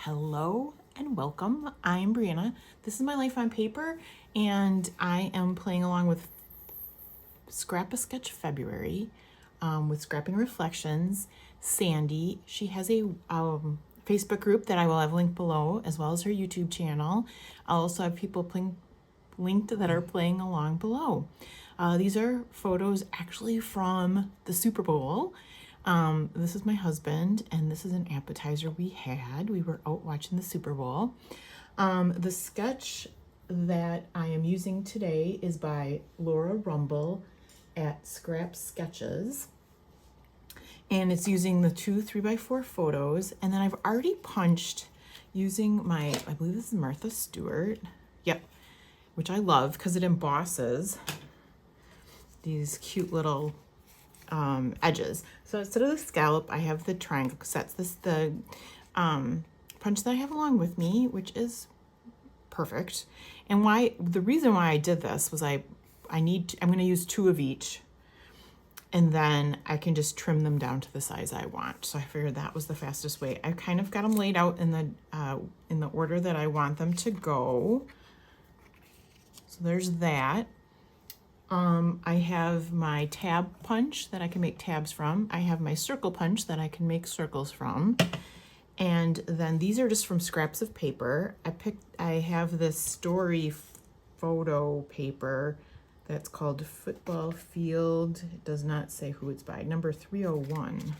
Hello and welcome. I'm Briana. This is my life on paper, and I am playing along with Scrap a Sketch February with Scrapping Reflections. Sandie, she has a Facebook group that I will have linked below, as well as her YouTube channel. I'll also have people linked that are playing along below. These are photos actually from the Super Bowl. This is my husband, and this is an appetizer we had. We were out watching the Super Bowl. The sketch that I am using today is by Laura Rumble at Scrap Sketches. And it's using the two 3x4 photos. And then I've already punched using my, I believe this is Martha Stewart. Yep. Which I love because it embosses these cute little edges. So instead of the scallop, I have the triangle because that's the punch that I have along with me, which is perfect. And the reason why I did this was I'm going to use two of each, and then I can just trim them down to the size I want. So I figured that was the fastest way. I kind of got them laid out in the order that I want them to go. So there's that. I have my tab punch that I can make tabs from. I have my circle punch that I can make circles from. And then these are just from scraps of paper. I have this story photo paper that's called Football Field. It does not say who it's by. Number 301.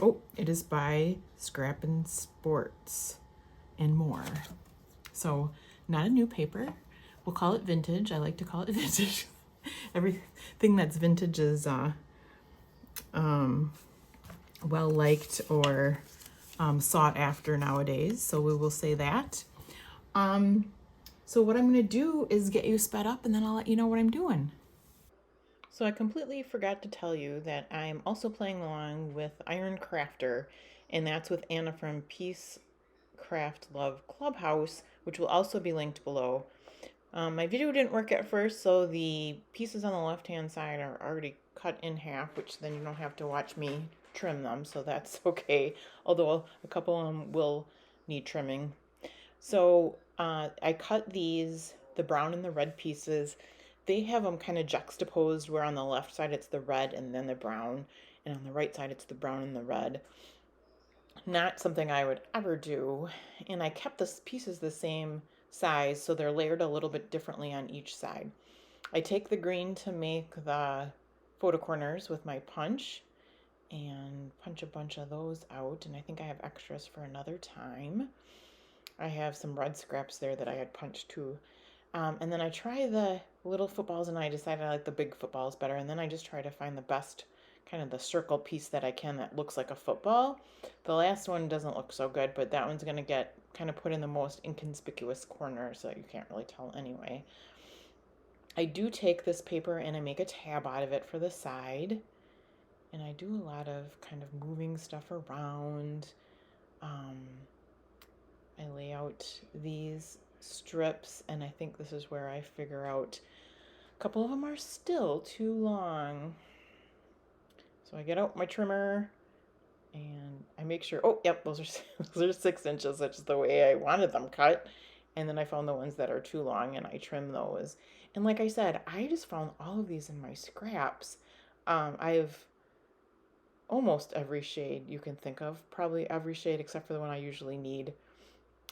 Oh, it is by Scrappin' Sports and More. So not a new paper. We'll call it vintage. I like to call it vintage. Everything that's vintage is well liked or sought after nowadays, so we will say that. So what I'm going to do is get you sped up, and then I'll let you know what I'm doing. So I completely forgot to tell you that I'm also playing along with Iron Crafter, and that's with Anna from Peace Craft Love Clubhouse, which will also be linked below. My video didn't work at first, so the pieces on the left-hand side are already cut in half, which then you don't have to watch me trim them, so that's okay. Although a couple of them will need trimming. So I cut these, the brown and the red pieces. They have them kind of juxtaposed, where on the left side it's the red and then the brown, and on the right side it's the brown and the red. Not something I would ever do. And I kept the pieces the same size, so they're layered a little bit differently on each side. I take the green to make the photo corners with my punch and punch a bunch of those out, and I think I have extras for another time. I have some red scraps there that I had punched too. And then I try the little footballs, and I decided I like the big footballs better, and then I just try to find the best kind of the circle piece that I can that looks like a football. The last one doesn't look so good, but that one's going to get kind of put in the most inconspicuous corner so that you can't really tell anyway. I do take this paper and I make a tab out of it for the side, and I do a lot of kind of moving stuff around. I lay out these strips, and I think this is where I figure out a couple of them are still too long. So I get out my trimmer and I make sure, oh, yep, those are 6 inches, which is the way I wanted them cut. And then I found the ones that are too long, and I trim those. And like I said, I just found all of these in my scraps. I have almost every shade you can think of, probably every shade except for the one I usually need.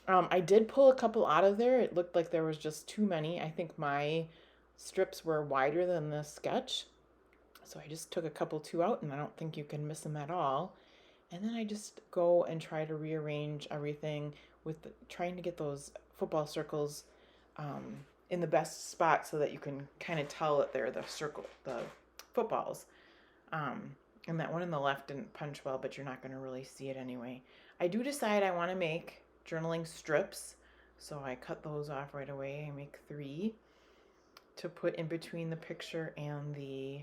I did pull a couple out of there. It looked like there was just too many. I think my strips were wider than the sketch, so I just took a couple out, and I don't think you can miss them at all. And then I just go and try to rearrange everything with trying to get those football circles in the best spot so that you can kind of tell that they're the footballs. And that one on the left didn't punch well, but you're not going to really see it anyway. I do decide I want to make journaling strips, so I cut those off right away. I make 3 to put in between the picture and the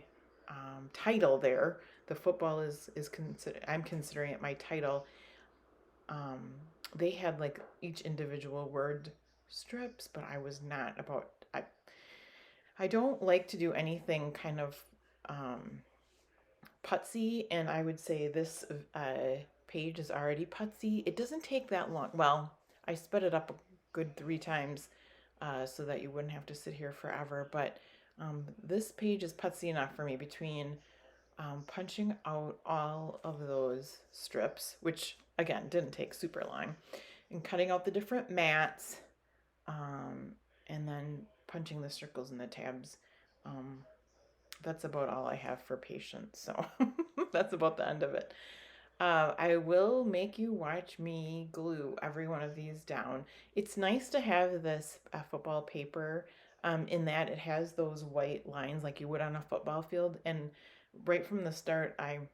title there. The football is I'm considering it my title. They had like each individual word strips, but I was not about. I don't like to do anything kind of putsy, and I would say this page is already putsy. It doesn't take that long. Well, I sped it up a good 3 times so that you wouldn't have to sit here forever. But this page is putsy enough for me between punching out all of those strips, which again didn't take super long, and cutting out the different mats, and then punching the circles and the tabs. That's about all I have for patience. So that's about the end of it. I will make you watch me glue every one of these down. It's nice to have this football paper in that it has those white lines like you would on a football field. And right from the start, I'm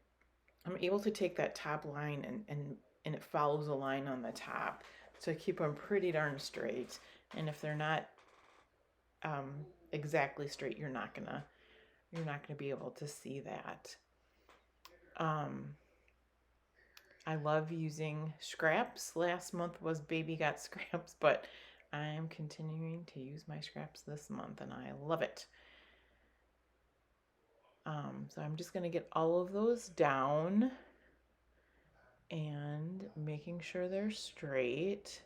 able to take that top line and it follows a line on the top. So I keep them pretty darn straight. And if they're not exactly straight, you're not gonna be able to see that. I love using scraps. Last month was Baby Got Scraps, but I'm continuing to use my scraps this month and I love it. So I'm just going to get all of those down and making sure they're straight.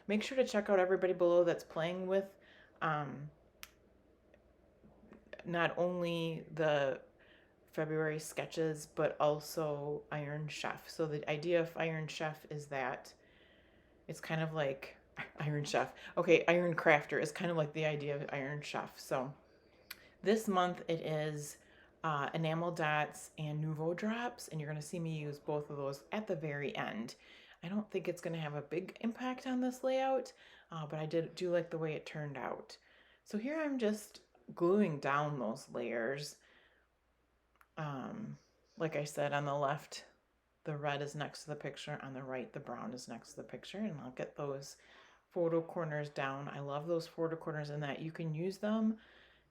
Make sure to check out everybody below that's playing with not only the February sketches, but also Iron Chef. So the idea of Iron Chef is that it's kind of like Iron Chef. Okay, Iron Crafter is kind of like the idea of Iron Chef. So this month it is enamel dots and Nuvo drops, and you're going to see me use both of those at the very end. I don't think it's going to have a big impact on this layout, but I do like the way it turned out. So here I'm just gluing down those layers. Like I said, on the left, the red is next to the picture. On the right, the brown is next to the picture. And I'll get those photo corners down. I love those photo corners in that you can use them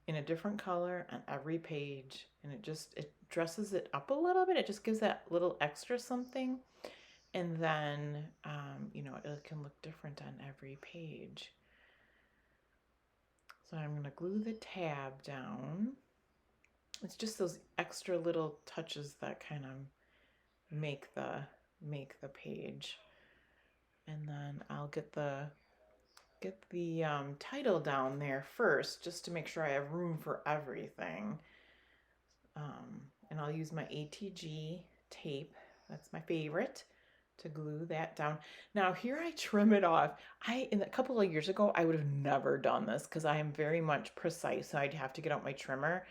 in a different color on every page. And it dresses it up a little bit. It just gives that little extra something. And then, it can look different on every page. So I'm going to glue the tab down. It's just those extra little touches that kind of make the page. And then I'll get the title down there first, just to make sure I have room for everything. And I'll use my ATG tape. That's my favorite, to glue that down. Now here I trim it off. In a couple of years ago, I would have never done this because I am very much precise. So I'd have to get out my trimmer.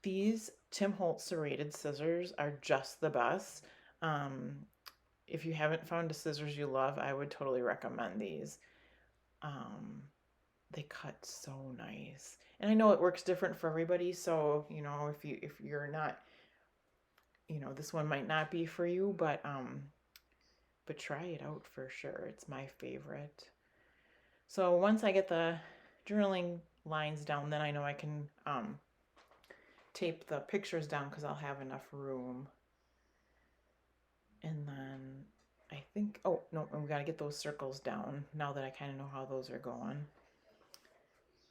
These Tim Holtz serrated scissors are just the best. If you haven't found a scissors you love, I would totally recommend these. They cut so nice. And I know it works different for everybody, so if you're not, this one might not be for you, but try it out for sure. It's my favorite. So once I get the journaling lines down, then I know I can tape the pictures down because I'll have enough room. And then I think, oh no, we got to get those circles down now that I kind of know how those are going.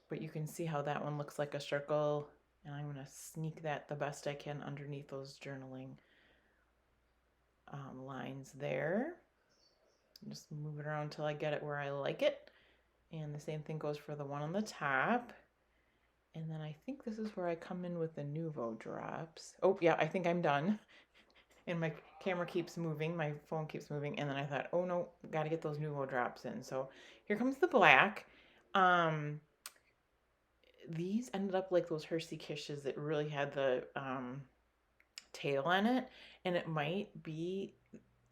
But you can see how that one looks like a circle, and I'm going to sneak that the best I can underneath those journaling lines there. Just move it around until I get it where I like it. And the same thing goes for the one on the top. And then I think this is where I come in with the Nuvo drops. Oh yeah, I think I'm done. And my camera keeps moving, my phone keeps moving, and then I thought, oh no, got to get those Nuvo drops in. So here comes the black. These ended up like those Hershey Kisses that really had the tail on it, and it might be,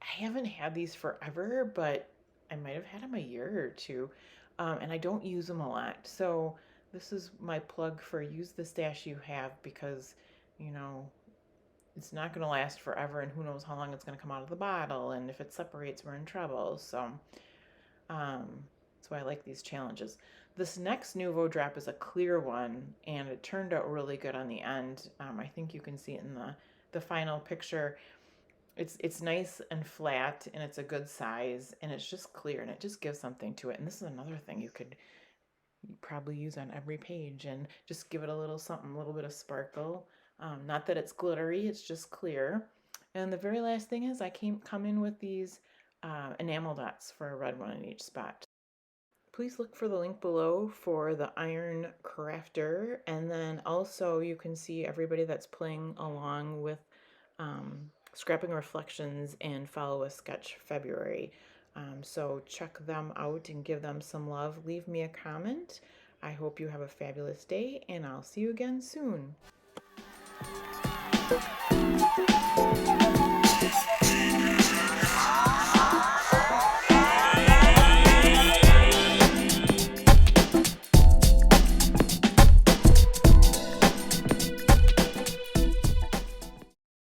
I haven't had these forever, but I might have had them a year or two, and I don't use them a lot. So this is my plug for use the stash you have, because it's not going to last forever, and who knows how long it's going to come out of the bottle, and if it separates, we're in trouble. So that's why I like these challenges. This next Nuvo drop is a clear one, and it turned out really good on the end. I think you can see it in the final picture. It's nice and flat, and it's a good size, and it's just clear, and it just gives something to it. And this is another thing you could probably use on every page, and just give it a little something, a little bit of sparkle. Not that it's glittery, it's just clear. And the very last thing is I come in with these enamel dots for a red one in each spot. Please look for the link below for the iron crafter, and then also you can see everybody that's playing along with Scrapping Reflections and Follow a Sketch February. So check them out and give them some love. Leave me a comment. I hope you have a fabulous day, and I'll see you again soon.